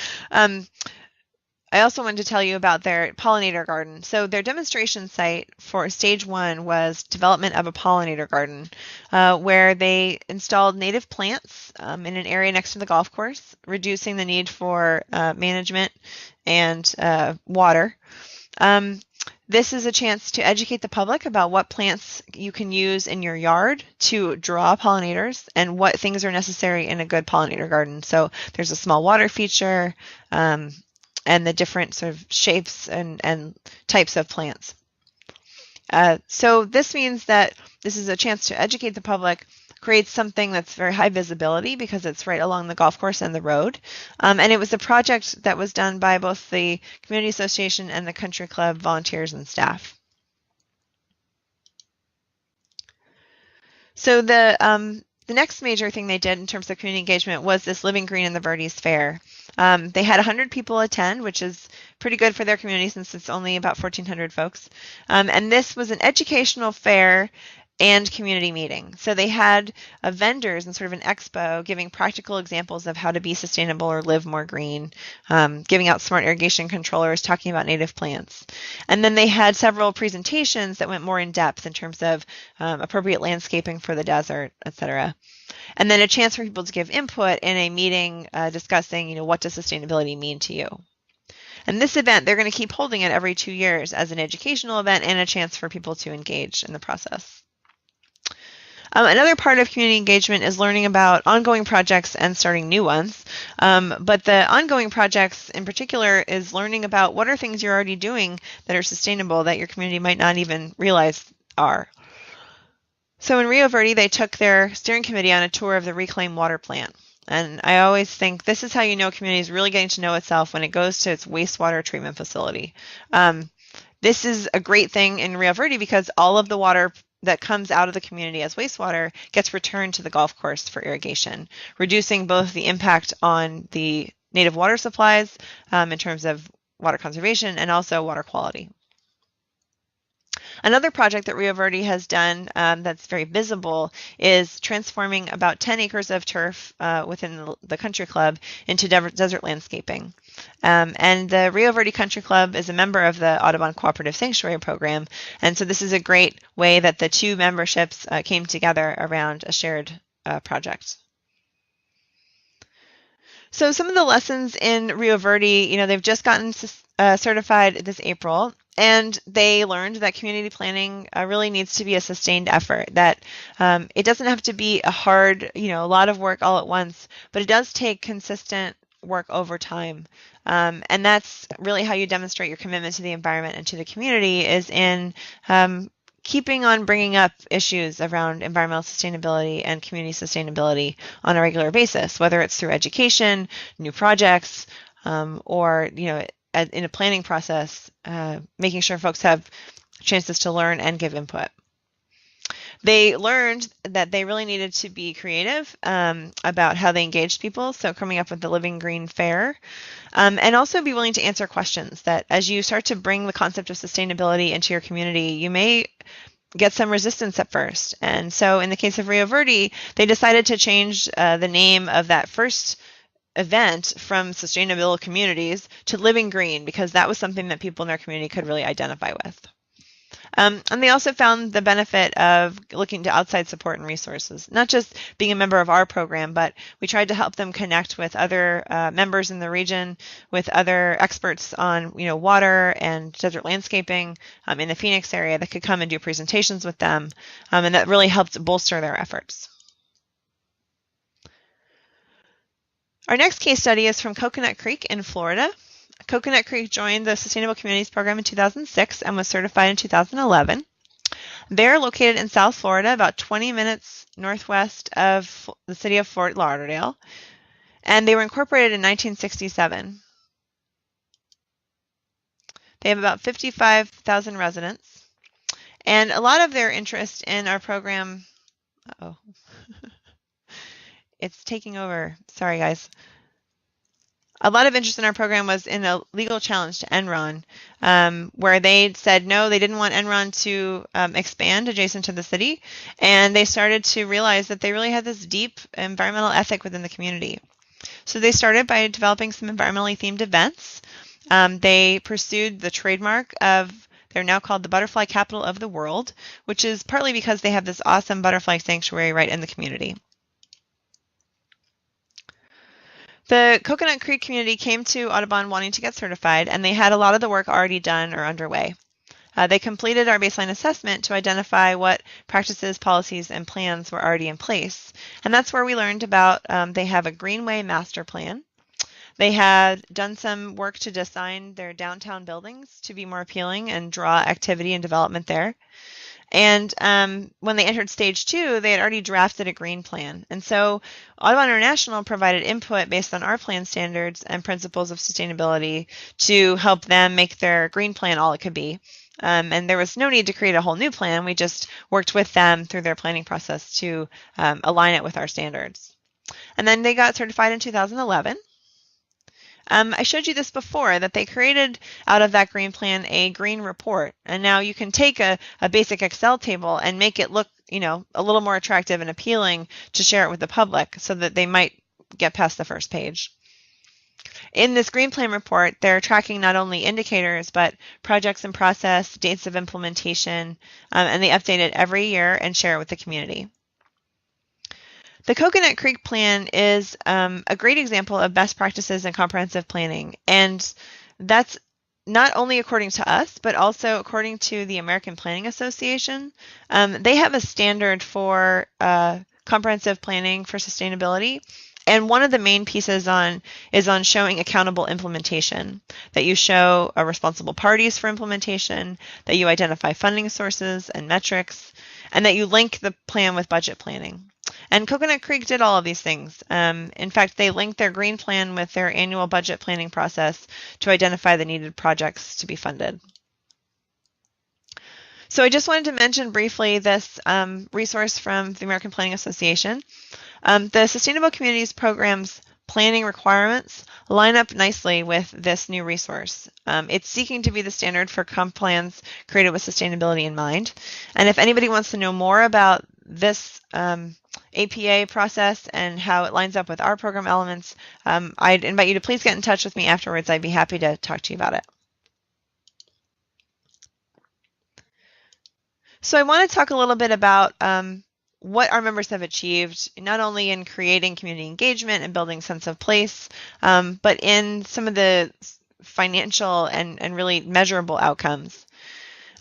A: I also wanted to tell you about their pollinator garden. So their demonstration site for stage 1 was development of a pollinator garden, where they installed native plants in an area next to the golf course, reducing the need for management and water. This is a chance to educate the public about what plants you can use in your yard to draw pollinators and what things are necessary in a good pollinator garden. So there's a small water feature, and the different sort of shapes and types of plants. So this means that this is a chance to educate the public, create something that's very high visibility because it's right along the golf course and the road. And it was a project that was done by both the Community Association and the Country Club volunteers and staff. So the next major thing they did in terms of community engagement was this Living Green in the Verdes Fair. They had 100 people attend, which is pretty good for their community since it's only about 1,400 folks. And this was an educational fair and community meeting. So they had vendors and sort of an expo giving practical examples of how to be sustainable or live more green, giving out smart irrigation controllers, talking about native plants. And then they had several presentations that went more in depth in terms of appropriate landscaping for the desert, etc. And then a chance for people to give input in a meeting discussing, what does sustainability mean to you? And this event, they're going to keep holding it every 2 years as an educational event and a chance for people to engage in the process. Another part of community engagement is learning about ongoing projects and starting new ones. But the ongoing projects in particular is learning about what are things you're already doing that are sustainable that your community might not even realize are. So in Rio Verde, they took their steering committee on a tour of the reclaimed water plant. And I always think this is how you know a community is really getting to know itself when it goes to its wastewater treatment facility. This is a great thing in Rio Verde because all of the water that comes out of the community as wastewater gets returned to the golf course for irrigation, reducing both the impact on the native water supplies in terms of water conservation and also water quality. Another project that Rio Verde has done that's very visible is transforming about 10 acres of turf within the country club into desert landscaping. And the Rio Verde Country Club is a member of the Audubon Cooperative Sanctuary Program. And so this is a great way that the two memberships came together around a shared project. So some of the lessons in Rio Verde, they've just gotten certified this April, and they learned that community planning really needs to be a sustained effort, that it doesn't have to be a hard, a lot of work all at once, but it does take consistent work over time. And that's really how you demonstrate your commitment to the environment and to the community is in keeping on bringing up issues around environmental sustainability and community sustainability on a regular basis, whether it's through education, new projects, or, in a planning process, making sure folks have chances to learn and give input. They learned that they really needed to be creative about how they engaged people, so coming up with the Living Green Fair, and also be willing to answer questions that as you start to bring the concept of sustainability into your community, you may get some resistance at first. And so in the case of Rio Verde, they decided to change the name of that first event from Sustainable Communities to Living Green because that was something that people in their community could really identify with. And they also found the benefit of looking to outside support and resources, not just being a member of our program, but we tried to help them connect with other members in the region, with other experts on water and desert landscaping in the Phoenix area that could come and do presentations with them, and that really helped bolster their efforts. Our next case study is from Coconut Creek in Florida. Coconut Creek joined the Sustainable Communities Program in 2006 and was certified in 2011. They're located in South Florida, about 20 minutes northwest of the city of Fort Lauderdale, and they were incorporated in 1967. They have about 55,000 residents, and a lot of their interest in our program, it's taking over, sorry guys. A lot of interest in our program was in a legal challenge to Enron, where they said no, they didn't want Enron to expand adjacent to the city, and they started to realize that they really had this deep environmental ethic within the community. So they started by developing some environmentally themed events. They pursued the trademark of, they're now called the Butterfly Capital of the World, which is partly because they have this awesome butterfly sanctuary right in the community. The Coconut Creek community came to Audubon wanting to get certified, and they had a lot of the work already done or underway. They completed our baseline assessment to identify what practices, policies, and plans were already in place. And that's where we learned about they have a Greenway master plan. They had done some work to design their downtown buildings to be more appealing and draw activity and development there. And when they entered stage 2, they had already drafted a green plan. And so Audubon International provided input based on our plan standards and principles of sustainability to help them make their green plan all it could be. And there was no need to create a whole new plan. We just worked with them through their planning process to align it with our standards. And then they got certified in 2011. I showed you this before, that they created out of that green plan a green report. And now you can take a basic Excel table and make it look, a little more attractive and appealing to share it with the public so that they might get past the first page. In this green plan report, they're tracking not only indicators, but projects in process, dates of implementation, and they update it every year and share it with the community. The Coconut Creek Plan is a great example of best practices in comprehensive planning, and that's not only according to us, but also according to the American Planning Association. They have a standard for comprehensive planning for sustainability, and one of the main pieces is on showing accountable implementation, that you show responsible parties for implementation, that you identify funding sources and metrics, and that you link the plan with budget planning. And Coconut Creek did all of these things. In fact, they linked their green plan with their annual budget planning process to identify the needed projects to be funded. So I just wanted to mention briefly this resource from the American Planning Association. The Sustainable Communities Program's planning requirements line up nicely with this new resource. It's seeking to be the standard for comp plans created with sustainability in mind. And if anybody wants to know more about this APA process and how it lines up with our program elements, I'd invite you to please get in touch with me afterwards. I'd be happy to talk to you about it. So I want to talk a little bit about what our members have achieved, not only in creating community engagement and building sense of place, but in some of the financial and really measurable outcomes.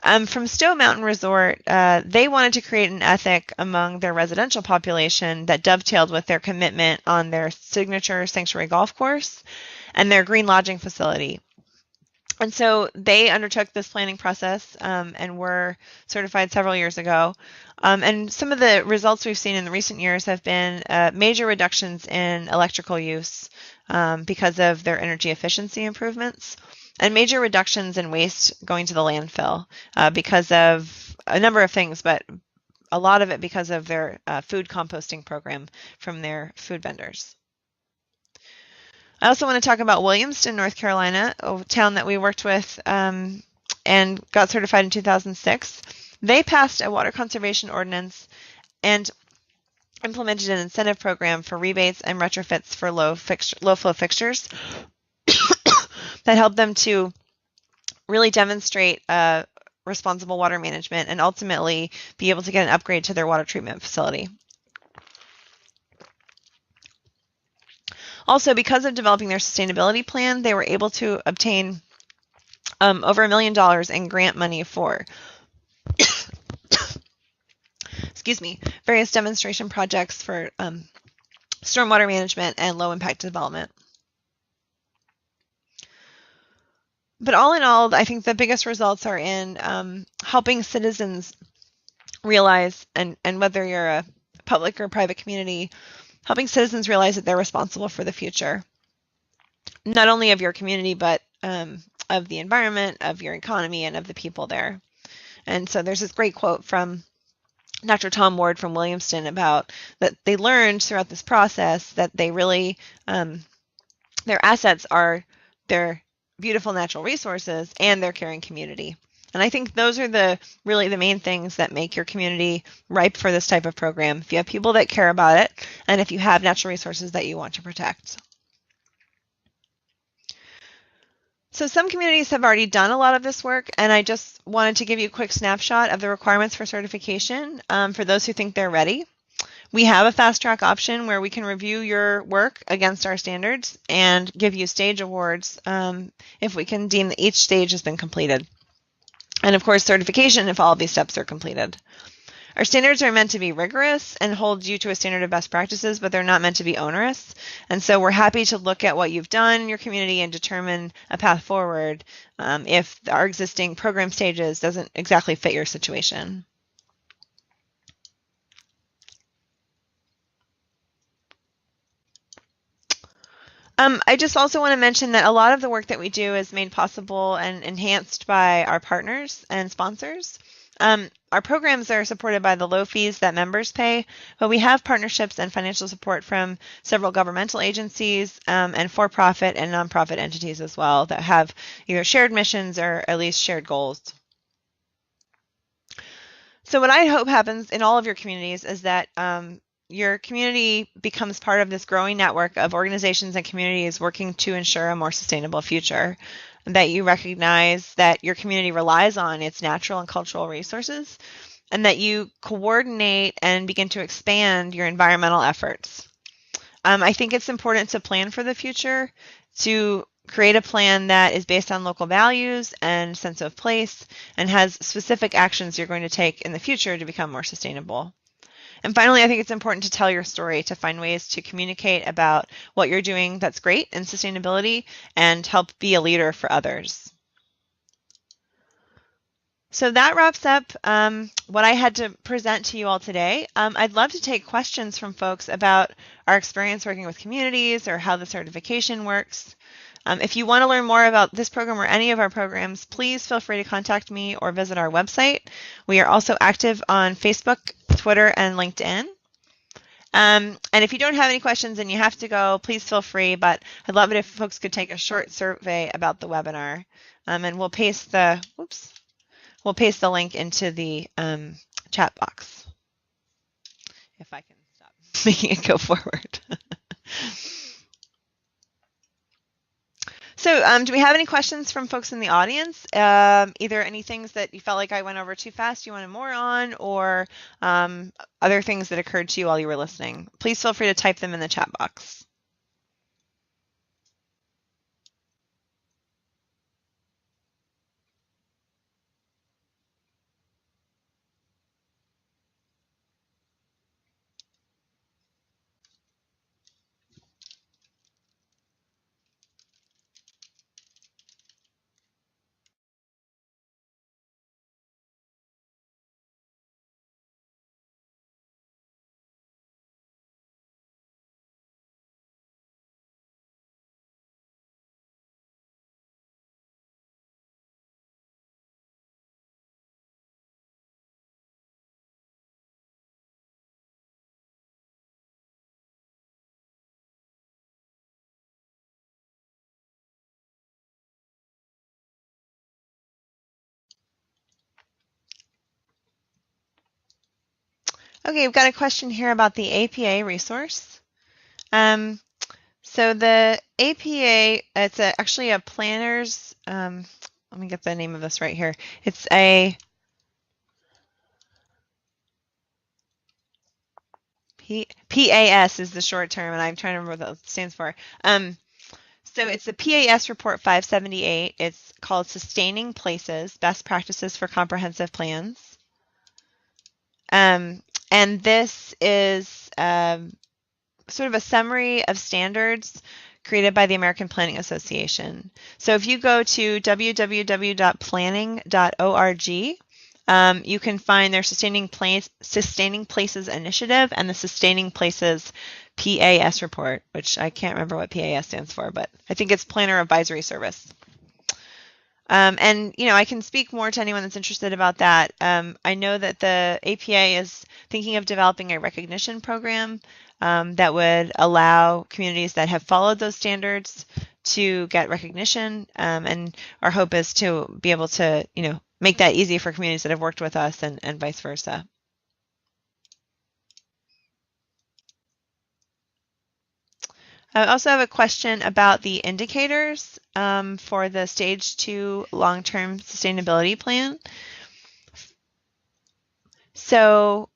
A: From Stowe Mountain Resort, they wanted to create an ethic among their residential population that dovetailed with their commitment on their signature sanctuary golf course and their green lodging facility. And so they undertook this planning process and were certified several years ago. And some of the results we've seen in the recent years have been major reductions in electrical use because of their energy efficiency improvements, and major reductions in waste going to the landfill because of a number of things, but a lot of it because of their food composting program from their food vendors. I also want to talk about Williamston, North Carolina, a town that we worked with and got certified in 2006. They passed a water conservation ordinance and implemented an incentive program for rebates and retrofits for low flow fixtures that helped them to really demonstrate responsible water management and ultimately be able to get an upgrade to their water treatment facility. Also, because of developing their sustainability plan, they were able to obtain over $1 million in grant money for excuse me, various demonstration projects for stormwater management and low impact development. But all in all, I think the biggest results are in helping citizens realize, and whether you're a public or private community, helping citizens realize that they're responsible for the future, not only of your community, but of the environment, of your economy, and of the people there. And so there's this great quote from Dr. Tom Ward from Williamston about that they learned throughout this process that they really Their assets are their beautiful natural resources and their caring community. And I think those are really the main things that make your community ripe for this type of program. If you have people that care about it, and if you have natural resources that you want to protect. So some communities have already done a lot of this work, and I just wanted to give you a quick snapshot of the requirements for certification for those who think they're ready. We have a fast track option where we can review your work against our standards and give you stage awards if we can deem that each stage has been completed. And of course, certification if all of these steps are completed. Our standards are meant to be rigorous and hold you to a standard of best practices, but they're not meant to be onerous. And so we're happy to look at what you've done in your community and determine a path forward if our existing program stages doesn't exactly fit your situation. I just also want to mention that a lot of the work that we do is made possible and enhanced by our partners and sponsors. Our programs are supported by the low fees that members pay, but we have partnerships and financial support from several governmental agencies and for-profit and nonprofit entities as well that have either shared missions or at least shared goals. So what I hope happens in all of your communities is that your community becomes part of this growing network of organizations and communities working to ensure a more sustainable future. That you recognize that your community relies on its natural and cultural resources, and that you coordinate and begin to expand your environmental efforts. I think it's important to plan for the future, to create a plan that is based on local values and sense of place, and has specific actions you're going to take in the future to become more sustainable. And finally, I think it's important to tell your story, to find ways to communicate about what you're doing that's great in sustainability and help be a leader for others. So that wraps up what I had to present to you all today. I'd love to take questions from folks about our experience working with communities or how the certification works. If you want to learn more about this program or any of our programs, please feel free to contact me or visit our website. We are also active on Facebook, Twitter, and LinkedIn. And if you don't have any questions and you have to go, please feel free, but I'd love it if folks could take a short survey about the webinar. And we'll paste the link into the chat box. If I can stop making it go forward. So do we have any questions from folks in the audience? Either any things that you felt like I went over too fast you wanted more on, or other things that occurred to you while you were listening? Please feel free to type them in the chat box. Okay, we've got a question here about the APA resource. So the APA, it's actually a planner's, let me get the name of this right here. It's a PAS is the short term, and I'm trying to remember what that stands for. So it's the PAS Report 578. It's called Sustaining Places, Best Practices for Comprehensive Plans. And this is sort of a summary of standards created by the American Planning Association. So if you go to www.planning.org, you can find their Sustaining Places Initiative and the Sustaining Places PAS report, which I can't remember what PAS stands for, but I think it's Planner Advisory Service. And I can speak more to anyone that's interested about that. I know that the APA is thinking of developing a recognition program that would allow communities that have followed those standards to get recognition. And our hope is to be able to, make that easy for communities that have worked with us and vice versa. I also have a question about the indicators for the Stage 2 long-term sustainability plan. So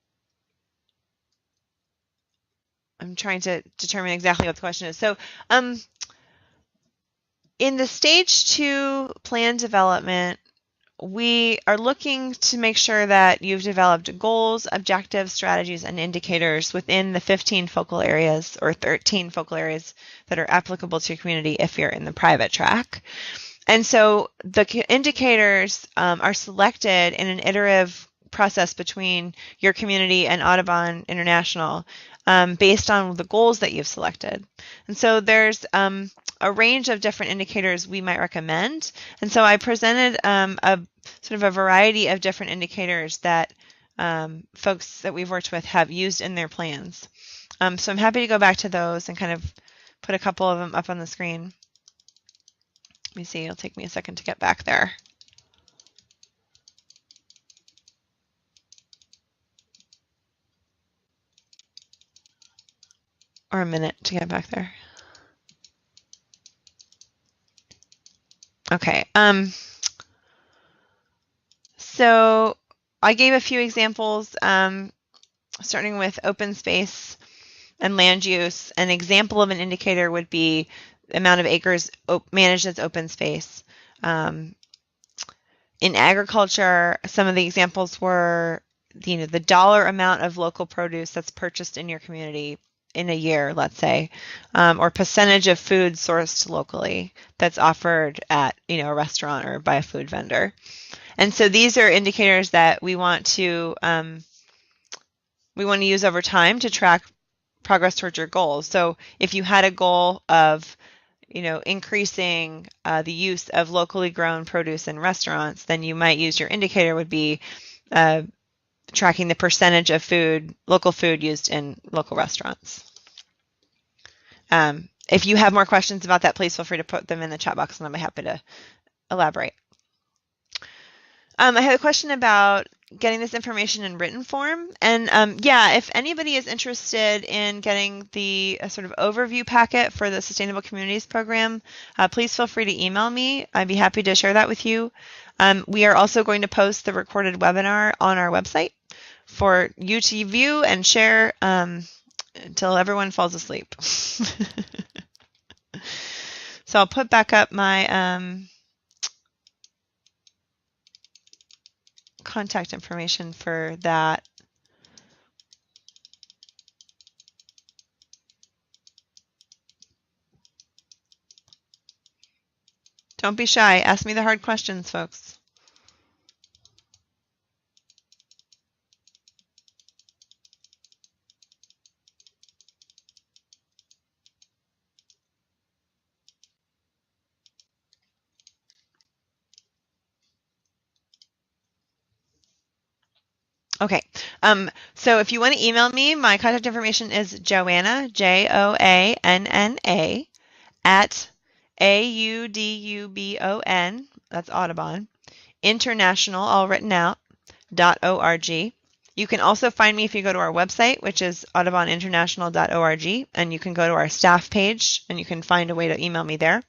A: I'm trying to determine exactly what the question is. So in the Stage 2 plan development, we are looking to make sure that you've developed goals, objectives, strategies, and indicators within the 15 focal areas or 13 focal areas that are applicable to your community if you're in the private track. And so the indicators are selected in an iterative process between your community and Audubon International based on the goals that you've selected. And so there's a range of different indicators we might recommend. And so I presented a sort of a variety of different indicators that folks that we've worked with have used in their plans. So I'm happy to go back to those and kind of put a couple of them up on the screen. Let me see, it'll take me a second to get back there. Or a minute to get back there. Okay, so I gave a few examples, starting with open space and land use. An example of an indicator would be the amount of acres managed as open space. In agriculture, some of the examples were, the dollar amount of local produce that's purchased in your community in a year, let's say, or percentage of food sourced locally that's offered at, a restaurant or by a food vendor. And so these are indicators that we want to use over time to track progress towards your goals. So if you had a goal of increasing the use of locally grown produce in restaurants, then you might use your indicator would be tracking the percentage of local food used in local restaurants. If you have more questions about that, please feel free to put them in the chat box and I'll be happy to elaborate. I have a question about getting this information in written form. And yeah, if anybody is interested in getting the sort of overview packet for the Sustainable Communities Program, please feel free to email me. I'd be happy to share that with you. We are also going to post the recorded webinar on our website for you to view and share until everyone falls asleep. So I'll put back up my contact information for that. Don't be shy. Ask me the hard questions, folks. Okay, so if you want to email me, my contact information is Joanna, Joanna, at AUDUBON, that's Audubon, International, all written out, .org. You can also find me if you go to our website, which is audubоninternational.org, and you can go to our staff page, and you can find a way to email me there.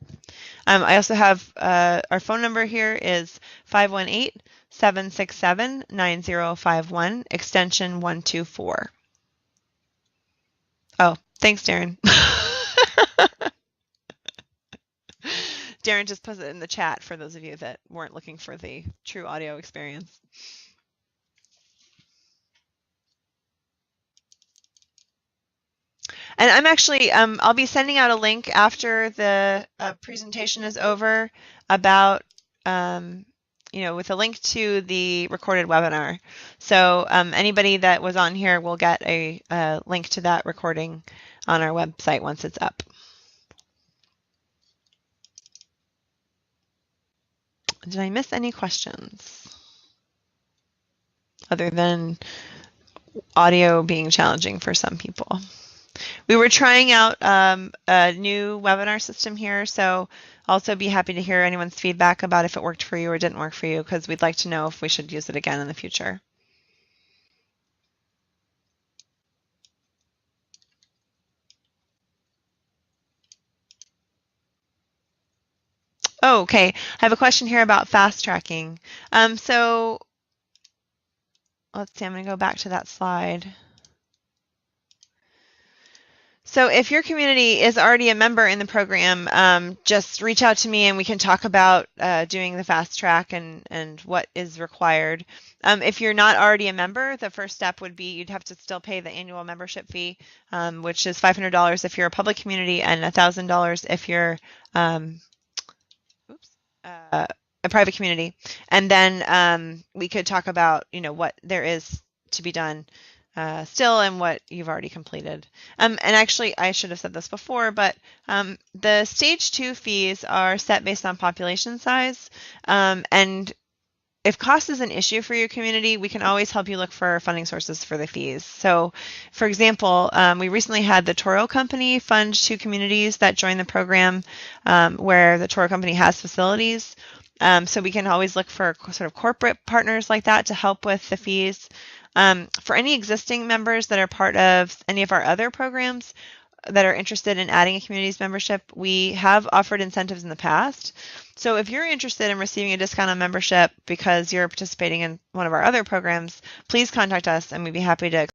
A: I also have our phone number here is 518-767-9051, extension 124. Oh, thanks, Darren. Darren just put it in the chat for those of you that weren't looking for the true audio experience. And I'm actually, I'll be sending out a link after the presentation is over about, with a link to the recorded webinar. So anybody that was on here will get a link to that recording on our website once it's up. Did I miss any questions other than audio being challenging for some people? We were trying out a new webinar system here, so also be happy to hear anyone's feedback about if it worked for you or didn't work for you, because we'd like to know if we should use it again in the future. Oh, okay. I have a question here about fast tracking. So let's see, I'm going to go back to that slide. So if your community is already a member in the program, just reach out to me and we can talk about doing the fast track and what is required. If you're not already a member, the first step would be you'd have to still pay the annual membership fee, which is $500 if you're a public community and $1,000 if you're a private community. And then we could talk about, what there is to be done still and what you've already completed. And actually, I should have said this before, but the stage 2 fees are set based on population size. And if cost is an issue for your community, we can always help you look for funding sources for the fees. So, for example, we recently had the Toro Company fund 2 communities that joined the program where the Toro Company has facilities. So we can always look for sort of corporate partners like that to help with the fees. For any existing members that are part of any of our other programs that are interested in adding a community's membership, we have offered incentives in the past. So if you're interested in receiving a discount on membership because you're participating in one of our other programs, please contact us and we'd be happy to